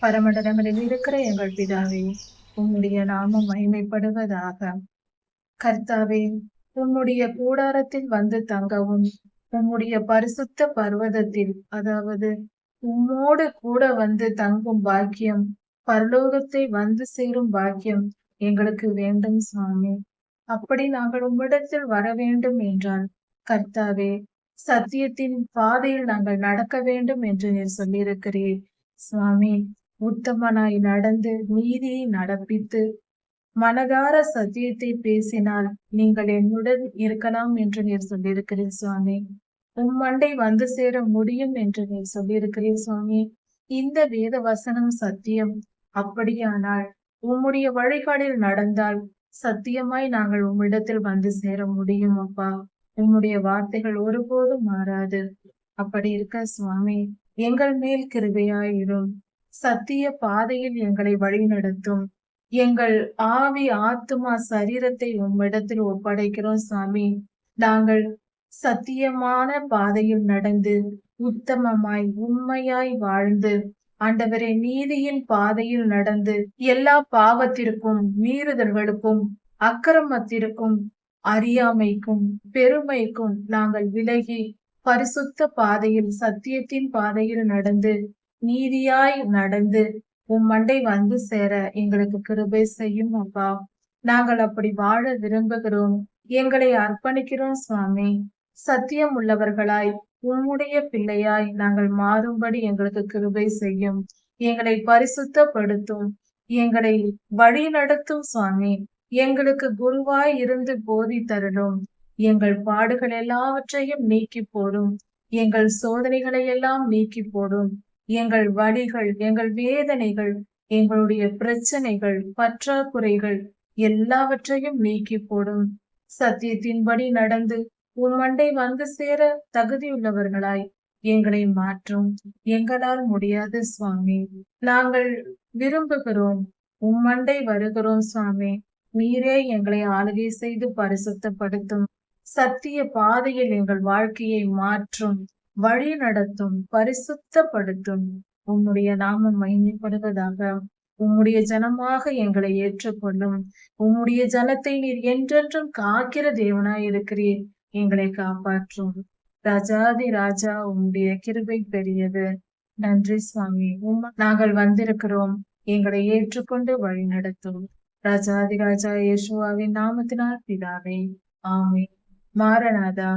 பரமண்டலங்களில் இருக்கிற எங்கள் பிதாவே, உம்முடைய நாமம் மகிமைப்படுவதாக. கர்த்தாவே, உம்முடைய கூடாரத்தில் வந்து தங்கவும், உம்முடைய பரிசுத்த பர்வதத்தில், அதாவது உம்மோடு கூட வந்து தங்கும் பாக்கியம், பரலோகத்தை வந்து சேரும் பாக்கியம் எங்களுக்கு வேண்டும் சுவாமி. அப்படி நாங்கள் உம்மிடத்தில் வர வேண்டும் என்றால், கர்த்தாவே, சத்தியத்தின் பாதையில் நாங்கள் நடக்க வேண்டும் என்று நீர் சொல்லியிருக்கிறீர் சுவாமி. உத்தமனாய் நடந்து நீதியை நடப்பித்து மனதார சத்தியத்தை பேசினால் நீங்கள் என்னுடன் இருக்கலாம் என்று நீர் சொல்லியிருக்கிறீர் சுவாமி. உம்மண்டை வந்து சேர முடியும் என்று நீர் சொல்லியிருக்கிறீர் சுவாமி. இந்த வேத வசனம் சத்தியம். அப்படியானால் உம்முடைய வழிபாடில் நடந்தால் சத்தியமாய் நாங்கள் உம்மிடத்தில் வந்து சேர முடியும் அப்பா. உம்முடைய வார்த்தைகள் ஒருபோதும் மாறாது. அப்படி இருக்க சுவாமி, எங்கள் மேல் கிருபையாயிரும். சத்திய பாதையில் எங்களை வழி நடத்தும். எங்கள் ஆவி ஆத்துமா சரீரத்தை உம்மிடத்தில் ஒப்படைக்கிறோம் சுவாமி. நாங்கள் சத்தியமான பாதையில் நடந்து உத்தமமாய் உண்மையாய் வாழ்ந்து ஆண்டவரே நீதியின் பாதையில் நடந்து எல்லா பாவத்திற்கும் மீறுதல்களுக்கும் அக்கிரமத்திற்கும் அறியாமைக்கும் பெருமைக்கும் நாங்கள் விலகி பரிசுத்த பாதையில் சத்தியத்தின் பாதையில் நடந்து நீதியாய் நடந்து உம்மண்டை வந்து சேர எங்களுக்கு கிருபை செய்யும் அப்பா. நாங்கள் அப்படி வாழ விரும்புகிறோம். எங்களை அர்ப்பணிக்கிறோம் சுவாமி. சத்தியம் உள்ளவர்களாய் உம்முடைய பிள்ளையாய் நாங்கள் மாறும்படி எங்களுக்கு கிருபை செய்யும். எங்களை பரிசுத்தப்படுத்தும். எங்களை வழி நடத்தும் சுவாமி. எங்களுக்கு குருவாய் இருந்து போதி தரலும். எங்கள் பாடுகள் எல்லாவற்றையும் நீக்கி போடும். எங்கள் சோதனைகளை எல்லாம் நீக்கி போடும். எங்கள் வலிகள், எங்கள் வேதனைகள், எங்களுடைய பிரச்சனைகள், பற்றாக்குறைகள் எல்லாவற்றையும் நீக்கி போடும். சத்தியத்தின்படி நடந்து உம்மண்டை வந்து சேர தகுதியுள்ளவர்களாய் எங்களை மாற்றும். எங்களால் முடியாது சுவாமி. நாங்கள் விரும்புகிறோம். உம்மண்டை வருகிறோம் சுவாமி. நீரே எங்களை ஆளுகை செய்து பரிசுத்தப்படுத்தும். சத்திய பாதையில் எங்கள் வாழ்க்கையை மாற்றும், வழி நடத்தும், பரிசுத்தப்படுத்தும். உம்முடைய நாமம் மகிமைப்படுவதாக. உம்முடைய ஜனமாக எங்களை ஏற்றுக்கொள்ளும். உம்முடைய ஜனத்தை நீர் என்றென்றும் காக்கிற தேவனாய் இருக்கிறீர். எங்களை காப்பாற்றும். ராஜாதி ராஜா, உம்முடைய கிருபை பெரியது. நன்றி சுவாமி. நாங்கள் வந்திருக்கிறோம். எங்களை ஏற்றுக்கொண்டு வழி நடத்தும். ராஜாதி ராஜா இயேசுவின் நாமத்தினால் பிதாவே, ஆமென். மாரநாதா.